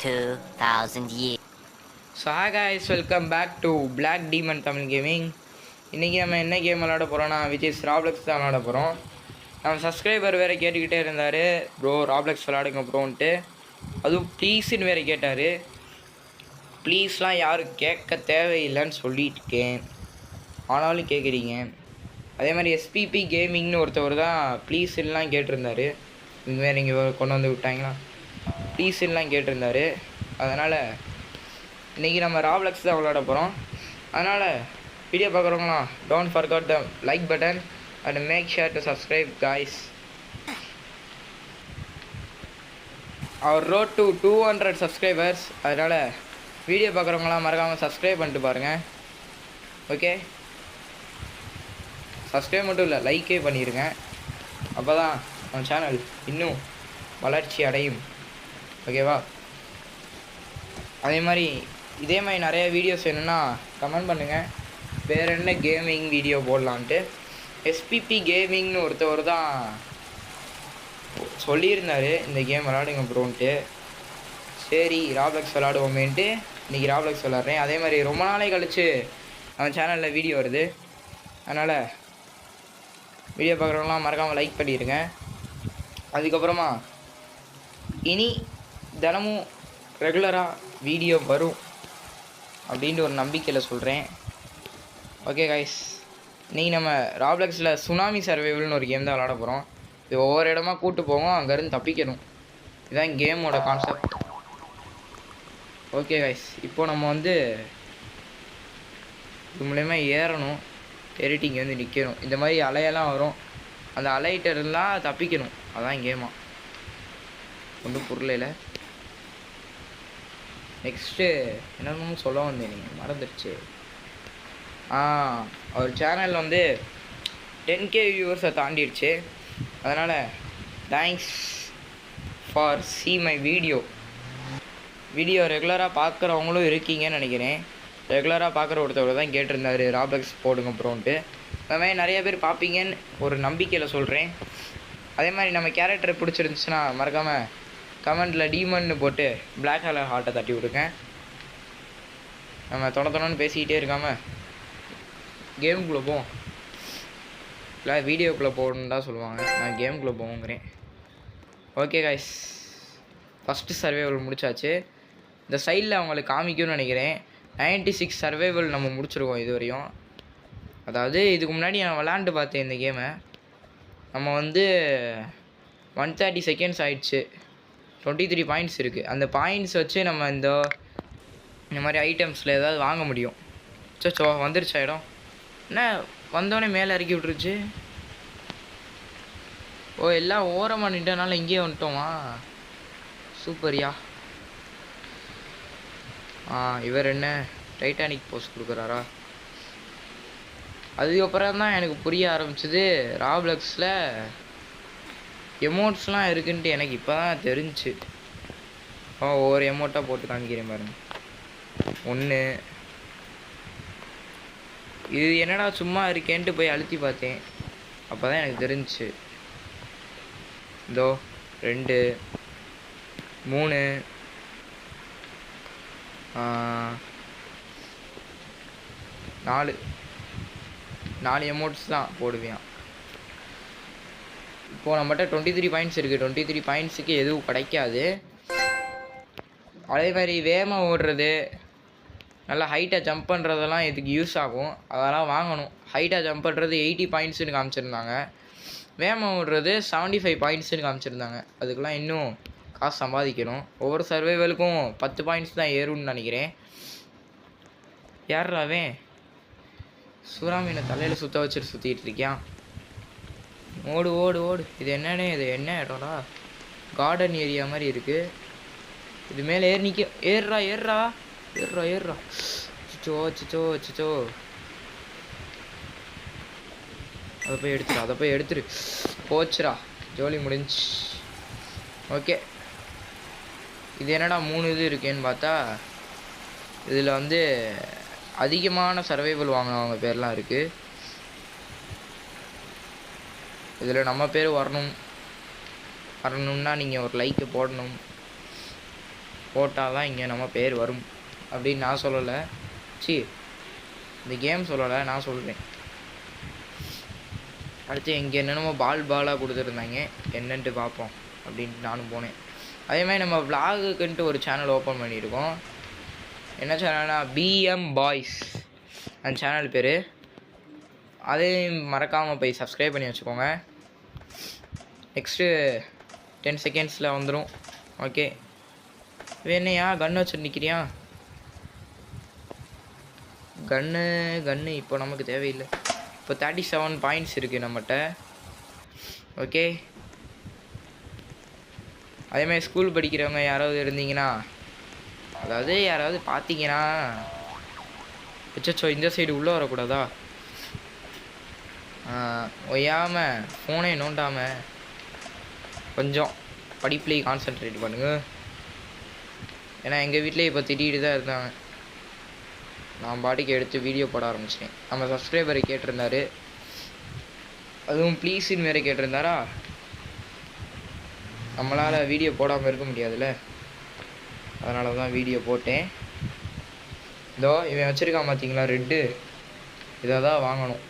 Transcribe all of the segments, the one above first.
2,000 years. So hi guys, welcome back to Black Demon Tamil gaming. இன்றைக்கி நம்ம என்ன game விளாட போகிறோன்னா விச் இஸ் ராப்ளெக்ஸ் தான் விளாட போகிறோம். நம்ம சப்ஸ்கிரைபர் வேறு கேட்டுக்கிட்டே இருந்தார், ப்ரோ ராப்ளெக்ஸ் விளாடுங்க ப்ரோன்ட்டு. அதுவும் ப்ளீஸுன்னு வேறு கேட்டார். ப்ளீஸ்லாம் யாரும் கேட்க தேவையில்லைன்னு சொல்லியிருக்கேன், ஆனாலும் கேட்குறீங்க. அதே மாதிரி எஸ்பிபி கேமிங்னு ஒருத்தவர் தான் ப்ளீஸ்லாம் கேட்டிருந்தார். இனிமேல் நீங்கள் கொண்டு வந்து விட்டாங்களா, ப்ளீஸ்லாம் கேட்டிருந்தார். அதனால் இன்றைக்கி நம்ம ராப்ளெக்ஸ் தான் விளாட போகிறோம். அதனால் வீடியோ பார்க்குறவங்களாம் don't forget the like button and make share to subscribe guys. Our road to 200 subscribers. அதனால் வீடியோ பார்க்குறவங்களாம் மறக்காமல் சப்ஸ்கிரைப் பண்ணிட்டு பாருங்கள். ஓகே, சப்ஸ்கிரைப் மட்டும் இல்லை, லைக்கே பண்ணிடுங்க. அப்போ தான் நம்ம சேனல் இன்னும் வளர்ச்சி அடையும். ஓகேவா? அதே மாதிரி இதே மாதிரி நிறைய வீடியோஸ் வேணும்னா கமெண்ட் பண்ணுங்கள், வேறு என்ன கேமிங் வீடியோ போடலான்ட்டு. எஸ்பிபி கேமிங்னு ஒருத்தவர் தான் சொல்லியிருந்தார் இந்த கேம் விளாடுங்க ப்ரோன்ட்டு. சரி ராப்ளெக்ஸ் விளாடுவோமேன்ட்டு இன்றைக்கி ராப்ளெக்ஸ் விளாட்றேன். அதே மாதிரி ரொம்ப நாளே கழித்து நம்ம சேனலில் வீடியோ வருது. அதனால் வீடியோ பார்க்குறவங்களாம் மறக்காமல் லைக் பண்ணிடுங்க. அதுக்கப்புறமா இனி தினமும் ரெகுலராக வீடியோ வரும் அப்படின்ட்டு ஒரு நம்பிக்கையில் சொல்கிறேன். ஓகே கைஸ், இன்றைக்கி நம்ம ராப்ளெக்ஸில் சுனாமி சர்வைவல்னு ஒரு கேம் தான் விளாட போகிறோம். இது ஒவ்வொரு இடமா கூப்பிட்டு போவோம், அங்கேருந்து தப்பிக்கணும். இதுதான் கேமோட கான்செப்ட். ஓகே கைஸ், இப்போது நம்ம வந்து இது மூலயமா ஏறணும், ஏறிட்டு இங்கே வந்து நிற்கணும். இந்த மாதிரி அலையெல்லாம் வரும், அந்த அலையிட்டெல்லாம் தப்பிக்கணும். அதான் கேமா, ஒன்றும் பொருளையில். நெக்ஸ்ட்டு என்னென்னு சொல்ல வந்தேன், நீங்கள் மறந்துடுச்சு. அவர் சேனல் வந்து 10K வியூவர்ஸை தாண்டிடுச்சு. அதனால் தேங்க்ஸ் ஃபார் மை வீடியோ ரெகுலராக பார்க்குறவங்களும் இருக்கீங்கன்னு நினைக்கிறேன். ரெகுலராக பார்க்குற ஒருத்தவர் தான் கேட்டிருந்தார் ராப்ளெக்ஸ் போடுங்க ப்ரோன்ட்டு. அந்த மாதிரி நிறைய பேர் பார்ப்பீங்கன்னு ஒரு நம்பிக்கையில் சொல்கிறேன். அதே மாதிரி நம்ம கேரக்டர் பிடிச்சிருந்துச்சுன்னா மறக்காமல் கமெண்டில் டீமன்னு போட்டு பிளாக் கலர் ஹார்ட்டை தட்டி விடுங்க. நம்ம தொடன்னு பேசிக்கிட்டே இருக்காமல் கேமுக்குள்ளே போவோம். இல்லை வீடியோக்குள்ளே போகணுன்னு தான் சொல்லுவாங்க, நான் கேமுக்குள்ளே போவோங்கிறேன். ஓகே கைஸ், ஃபஸ்ட்டு சர்வைவல் முடிச்சாச்சு. இந்த சைடில் அவங்களுக்கு காமிக்கும்னு நினைக்கிறேன். 96 சர்வைவல் நம்ம முடிச்சிருக்கோம் இது வரையும். அதாவது இதுக்கு முன்னாடி நான் விளாண்டு பார்த்தேன் இந்த கேமை. நம்ம வந்து 130 செகண்ட்ஸ் ஆயிடுச்சு. 23 பாயிண்ட்ஸ் இருக்குது. அந்த பாயிண்ட்ஸ் வச்சு நம்ம இந்த மாதிரி ஐட்டம்ஸில் ஏதாவது வாங்க முடியும். சோ வந்துருச்சா இடம்? என்ன வந்தோடனே மேலே இறக்கி விட்டுருச்சு. ஓ, எல்லாம் ஓரமாக நின்றனால இங்கேயே வந்துட்டோமா? சூப்பரியா. இவர் என்ன டைட்டானிக் போஸ் கொடுக்குறாரா? அதுக்கப்புறம் தான் எனக்கு புரிய ஆரம்பிச்சது ராப்ளெக்ஸில் எமோட்ஸ்லாம் இருக்குன்ட்டு எனக்கு இப்போ தான் தெரிஞ்சிச்சு. ஒவ்வொரு எமோட்டாக போட்டு காமிக்கிறேன் பாருங்க. ஒன்று இது என்னடா சும்மா இருக்கேன்ட்டு போய் அழுத்தி பார்த்தேன், அப்போ தான் எனக்கு தெரிஞ்சிச்சு. இதோ 2 3 4 எமோட்ஸ் தான் போடுவேன். இப்போது நம்மகிட்ட 23 பாயிண்ட்ஸ் இருக்குது. 23 பாயிண்ட்ஸுக்கு எதுவும் கிடைக்காது. அதே மாதிரி வேகமாக ஓடுறது, நல்லா ஹைட்டாக ஜம்ப் பண்ணுறதெல்லாம் இதுக்கு யூஸ் ஆகும், அதெல்லாம் வாங்கணும். ஹைட்டாக ஜம்ப் பண்ணுறது 80 பாயிண்ட்ஸுன்னு காமிச்சிருந்தாங்க. வேகமாக ஓடுறது 75 பாயிண்ட்ஸுன்னு காமிச்சிருந்தாங்க. அதுக்கெலாம் இன்னும் காசு சம்பாதிக்கணும். ஒவ்வொரு சர்வைவலுக்கும் 10 பாயிண்ட்ஸ் தான் ஏறும்னு நினைக்கிறேன். யாராவே சூறாமீனை தலையில் சுற்ற வச்சுட்டு சுற்றிட்டு இருக்கியான். ஓடு ஓடு ஓடு. இது என்னன்னே, இது என்ன இடம்டா? கார்டன் ஏரியா மாதிரி இருக்குது. இது மேலே ஏறி நிற்க. ஏறுறா ஏறுறா ஏறுறா ஏறுறா. சிச்சோ சிச்சோ சிச்சோ. அதை போய் எடுத்துரு. போச்சுரா, ஜோலி முடிஞ்சு. ஓகே, இது என்னடா 3 இது இருக்கேன்னு பார்த்தா இதில் வந்து அதிகமான சர்வைவல் வாங்கினவங்க பேர்லாம் இருக்குது. இதில் நம்ம பேர் வரணும்னா நீங்கள் ஒரு லைக்கை போடணும். போட்டால் தான் இங்கே நம்ம பேர் வரும் அப்படின்னு நான் சொல்லலை. இந்த கேம் சொல்லலை, நான் சொல்கிறேன். அடுத்து இங்கே என்னென்னமோ பாலாக கொடுத்துருந்தாங்க, என்னன்ட்டு பார்ப்போம் அப்படின்ட்டு நானும் போனேன். அதேமாதிரி நம்ம விலாகுக்குன்ட்டு ஒரு சேனல் ஓப்பன் பண்ணியிருக்கோம். என்ன சேனல்னா பிஎம் பாய்ஸ் அந்த சேனல் பேர். அதையும் மறக்காமல் போய் சப்ஸ்கிரைப் பண்ணி வச்சுக்கோங்க. நெக்ஸ்ட்டு 10 செகண்ட்ஸில் வந்துடும். ஓகே, வேணையா கன்று வச்சுட்டு நிற்கிறியா? கன்று இப்போ நமக்கு தேவையில்லை. இப்போ 37 பாயிண்ட்ஸ் இருக்குது நம்மகிட்ட. ஓகே, அதேமாதிரி ஸ்கூல் படிக்கிறவங்க யாராவது இருந்தீங்கன்னா, அதாவது யாராவது பார்த்தீங்கன்னா, அச்சோ இந்த சைடு உள்ளே வரக்கூடாதா? ஒய்யாமல் ஃபோனை நோண்டாமல் கொஞ்சம் படிப்புலேயே கான்சென்ட்ரேட் பண்ணுங்க. ஏன்னா எங்கள் வீட்டிலே இப்போ திட்டிகிட்டு தான் இருந்தாங்க. நான் பாட்டுக்கு எடுத்து வீடியோ போட ஆரம்பிச்சிட்டேன். நம்ம சப்ஸ்கிரைபரை கேட்டிருந்தாரு, அதுவும் ப்ளீஸுன்னு வேறு கேட்டிருந்தாரா. நம்மளால் வீடியோ போடாமல் இருக்க முடியாதுல்ல, அதனால தான் வீடியோ போட்டேன். இதோ இவன் வச்சுருக்கான் பார்த்தீங்களா ரெட்டு, இதை தான் வாங்கணும்.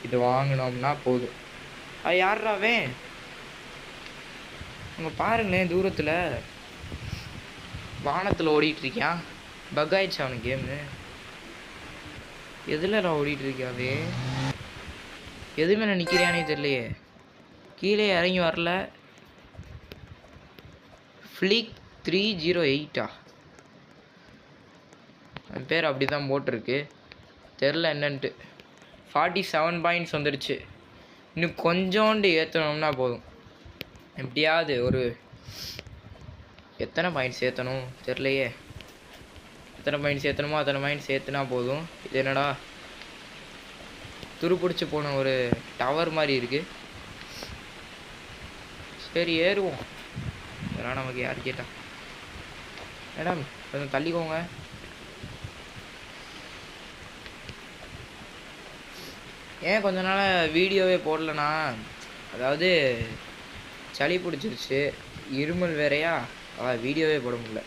இது வாங்கினோம்னா போதும். அது யாராவே அங்கே பாருங்களேன், தூரத்தில் வானத்தில் ஓடிட்டுருக்கான். பக் ஆயிடுச்சு அவனுக்கு கேமு. எதில் நான் ஓடிட்டுருக்காவே, எதுவுமே நான் நிற்கிறியானே தெரியலையே. கீழே இறங்கி வரல. ஃப்ளிக் 308 என் பேர் அப்படி தான் போட்டிருக்கு, தெரில என்னன்ட்டு. 47 பாயிண்ட்ஸ் வந்துடுச்சு. இன்னும் கொஞ்சோண்டு ஏற்றணும்னா போதும். எப்படியாவது ஒரு எத்தனை பாயிண்ட்ஸ் ஏற்றணும் தெரிலையே. எத்தனை பாயிண்ட்ஸ் ஏற்றணுமோ அத்தனை பாயிண்ட்ஸ் ஏற்றுனா போதும். இது என்னடா துருப்பிடிச்சி போன ஒரு டவர் மாதிரி இருக்குது. சரி ஏறுவோம். இதெல்லாம் நமக்கு யார் கேட்டா? மேடம் கொஞ்சம் தள்ளிக்கோங்க. ஏன் கொஞ்ச நாள் வீடியோவே போடலண்ணா, அதாவது சளி பிடிச்சிருச்சு, இருமல் வேறையா, வீடியோவே போட முடியல.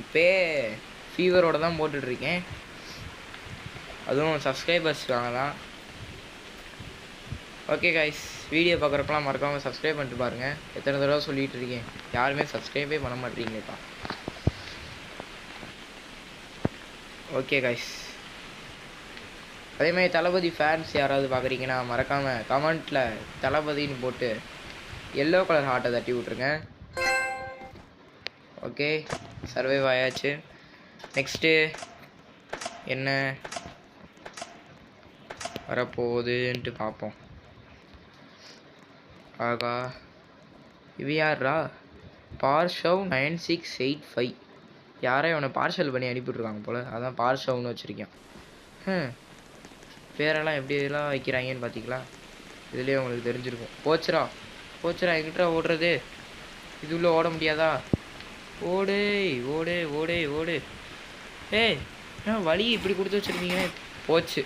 இப்போ ஃபீவரோடு தான் போட்டுட்ருக்கேன். அதுவும் சப்ஸ்கிரைபர்ஸ் வாங்கலாம். ஓகே கைஸ், வீடியோ பார்க்குறப்பெல்லாம் மறக்காமல் சப்ஸ்கிரைப் பண்ணிட்டு பாருங்கள். எத்தனை தடவை சொல்லிகிட்டு இருக்கேன், யாருமே சப்ஸ்கிரைபே பண்ண மாட்டேறீங்களேப்பா. ஓகே கைஸ், அதேமாதிரி தளபதி ஃபேன்ஸ் யாராவது பார்க்குறீங்கன்னா மறக்காமல் கமெண்ட்டில் தளபதின்னு போட்டு எல்லோ கலர் ஹார்ட்டை தட்டி விட்ருங்க. ஓகே, சர்வைவ் ஆயாச்சு. நெக்ஸ்ட்டு என்ன வரப்போகுதுன்ட்டு பார்ப்போம். ஆகா, இது யாரா? பார்ஷவ் 9685. யாரோ இவனை பார்சல் பண்ணி அனுப்பிவிட்ருக்காங்க போல், அதான் பார்ஷவ்னு வச்சுருக்கேன். பேரெல்லாம் எப்படியெல்லாம் வைக்கிறாங்கன்னு பார்த்தீங்களா? இதுலேயே உங்களுக்கு தெரிஞ்சிருக்கும். போச்சுரா எங்கிட்டா ஓடுறது? இது உள்ளே ஓட முடியாதா? ஓடு ஓடு ஓடு ஓடு. ஏய், வழி இப்படி கொடுத்து வச்சுருக்கீங்க. போச்சு,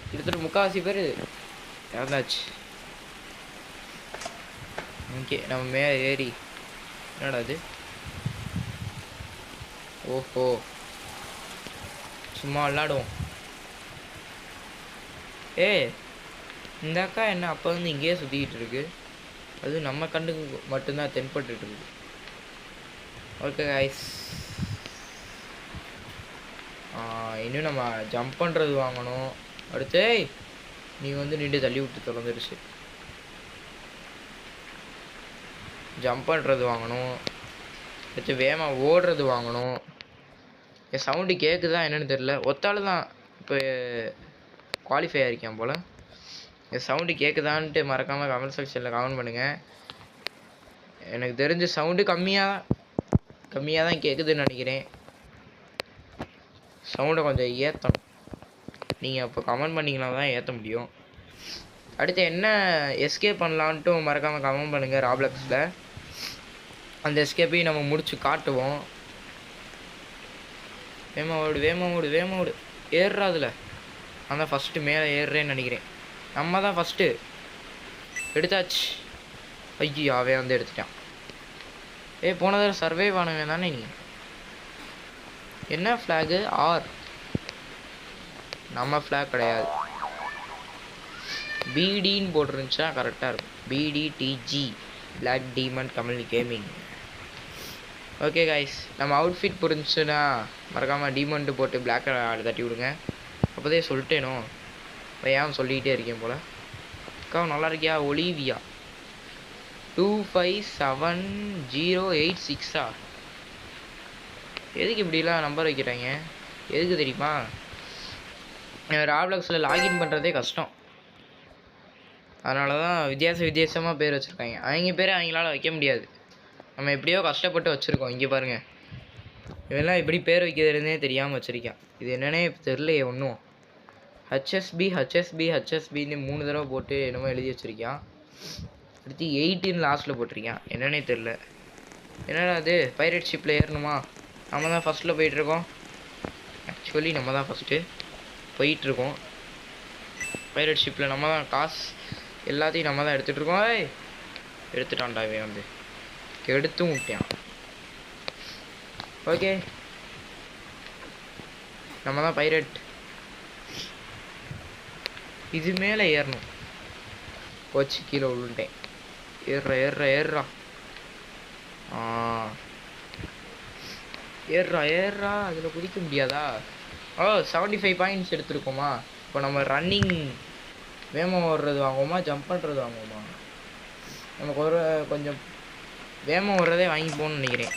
கிட்டத்தட்ட 3/4 பேர் இறந்தாச்சு. ஓகே, நம்ம மேலே ஏறி என்னடா அது? ஓஹோ, சும்மா விளாடுவோம். இந்த அக்கா என்ன அப்போ வந்து இங்கேயே சுற்றிக்கிட்டு இருக்கு, அது நம்ம கண்ணுக்கு மட்டும்தான் தென்பட்டுட்டு இருக்கு. ஓகே கைஸ், இன்னும் நம்ம ஜம்ப் பண்ணுறது வாங்கணும். அடுத்து நீ வந்து நின்று தள்ளி விட்டு திறந்துருச்சு. ஜம்ப் பண்ணுறது வாங்கணும். அடுத்து வேகமாக ஓடுறது வாங்கணும். என் சவுண்டு கேட்குதா என்னென்னு தெரில. ஒத்தாள் தான் இப்போ குவாலிஃபை ஆகிருக்கேன் போல். என் சவுண்டு கேட்குதான்ட்டு மறக்காமல் கமெண்ட் செக்ஷனில் கமெண்ட் பண்ணுங்கள். எனக்கு தெரிஞ்ச சவுண்டு கம்மியாக தான் கேட்குதுன்னு நினைக்கிறேன். சவுண்டை கொஞ்சம் ஏற்றணும். நீங்கள் அப்போ கமெண்ட் பண்ணிங்கன்னா தான் ஏற்ற முடியும். அடுத்து என்ன எஸ்கேப் பண்ணலான்ட்டும் மறக்காமல் கமெண்ட் பண்ணுங்கள். ராப்ளக்ஸில் அந்த எஸ்கேப்பையும் நம்ம முடிச்சு காட்டுவோம். வேகமாக ஓடு ஏறுறா. அதில் நான் தான் ஃபஸ்ட்டு மேலே ஏறுறேன்னு நினைக்கிறேன். நம்ம தான் ஃபஸ்ட்டு எடுத்தாச்சு. ஐயோ, அவன் வந்து எடுத்துட்டான். போன தடவை சர்வே ஆனவன் தானே நீ? என்ன ஃப்ளாகு? ஆர் நம்ம ஃப்ளாக் கிடையாது. பிடின்னு போட்டுருந்துச்சா கரெக்டாக இருக்கும். பிடிடிஜி black demon Tamil gaming. Okay guys, நம்ம அவுட்ஃபிட் புரிஞ்சுன்னா மறக்காமல் டீமன்ட்டு போட்டு பிளாக் தட்டி விடுங்க. அப்போதே சொல்லிட்டேனோ, ஏன் சொல்லிக்கிட்டே இருக்கேன் போல். அக்கா நல்லா இருக்கியா? ஒலிவியா 257086 எதுக்கு இப்படிலாம் நம்பர் வைக்கிறாங்க? எதுக்கு தெரியுமா? ராப்ளக்ஸில் லாகின் பண்ணுறதே கஷ்டம். அதனால தான் வித்தியாசமாக பேர் வச்சுருக்காங்க. அவங்க பேரை அவங்களால வைக்க முடியாது. நம்ம எப்படியோ கஷ்டப்பட்டு வச்சுருக்கோம். இங்கே பாருங்கள், இதெல்லாம் எப்படி பேர் வைக்கிறதுனே தெரியாமல் வச்சுருக்கேன். இது என்னன்னே தெரிலையே ஒன்றும். ஹச்எஸ்பின்னு 3 தடவை போட்டு என்னமோ எழுதி வச்சுருக்கான். அடுத்து 18 லாஸ்ட்டில் போட்டிருக்கேன். என்னன்னே தெரில. என்னடா அது? பைரட் ஷிப்பில் ஏறணுமா? நம்ம தான் ஃபஸ்ட்டில் போயிட்டுருக்கோம். ஆக்சுவலி நம்ம தான் ஃபஸ்ட்டு போயிட்டுருக்கோம். பைரட் ஷிப்பில் நம்ம தான் காசு எல்லாத்தையும் நம்ம தான் எடுத்துகிட்ருக்கோம். எடுத்துட்டான்டா இவன் வந்து எடுத்தும் விட்டான். ஓகே, நம்ம தான் பைரட். இது மேலே ஏறணும். போச்சு, கீழே விழுந்துட்டேன். ஏறுறா ஏறுறா. அதில் குதிக்க முடியாதா? 75 பாயிண்ட்ஸ் எடுத்துருக்கோமா? இப்போ நம்ம ரன்னிங் வேகமாக ஓடுறது வாங்குவோமா, ஜம்ப் பண்ணுறது வாங்குவோமா? நமக்கு கொஞ்சம் வேகமாக ஓடுறதே வாங்கி போகணும்னு நினைக்கிறேன்.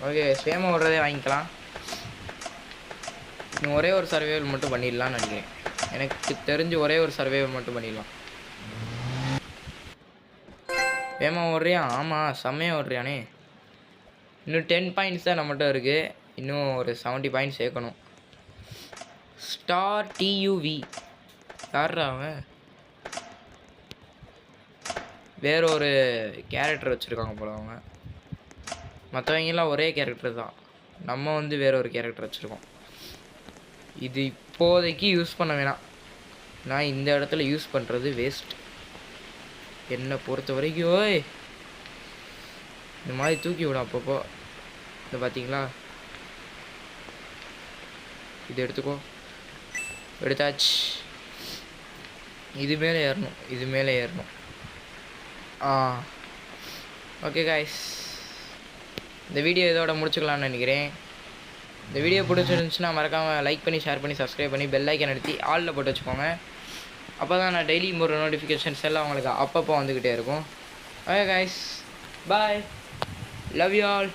ஓகே, வேகமாக ஓடுறதே வாங்கிக்கலாம். இன்னும் ஒரே ஒரு சர்வைவல் மட்டும் பண்ணிடலான்னு நினைக்கிறேன். எனக்கு தெரிஞ்சு ஒரே ஒரு சர்வைவல் மட்டும் பண்ணிடலாம். வேகமாக ஓடுறியா? ஆமாம், செம்மையாக ஓடுறியானே. இன்னும் 10 பாயிண்ட்ஸ் தான் நம்மகிட்ட இருக்குது. இன்னும் ஒரு 70 பாயிண்ட்ஸ் சேர்க்கணும். ஸ்டார் டியூவி யார்ரா அவன்? வேற ஒரு கேரக்டர் வச்சுருக்காங்க போல அவங்க. மற்றவங்கெல்லாம் ஒரே கேரக்டர் தான். நம்ம வந்து வேற ஒரு கேரக்டர் வச்சுருக்கோம். இது இப்போதைக்கு யூஸ் பண்ண வேணாம். நான் இந்த இடத்துல யூஸ் பண்ணுறது வேஸ்ட் என்னை பொறுத்த வரைக்கும். இந்த மாதிரி தூக்கி விடும் அப்பப்போ. இந்த பார்த்தீங்களா? இது எடுத்துக்கோ. எடுத்தாச்சு. இது மேலே ஏறணும். ஓகே காய்ஸ், இந்த வீடியோ இதோட முடிச்சுக்கலாம்னு நினைக்கிறேன். இந்த வீடியோ பிடிச்சிருந்துச்சுன்னா மறக்காமல் லைக் பண்ணி, ஷேர் பண்ணி, சப்ஸ்கிரைப் பண்ணி பெல் ஐக்கன் அழுத்தி ஆலில் போட்டு வச்சுக்கோங்க. அப்போ தான் நான் டெய்லி ஒரு நோட்டிஃபிகேஷன்ஸ் எல்லாம் உங்களுக்கு அப்பப்போ வந்துக்கிட்டே இருக்கும். Okay guys, bye, love you all.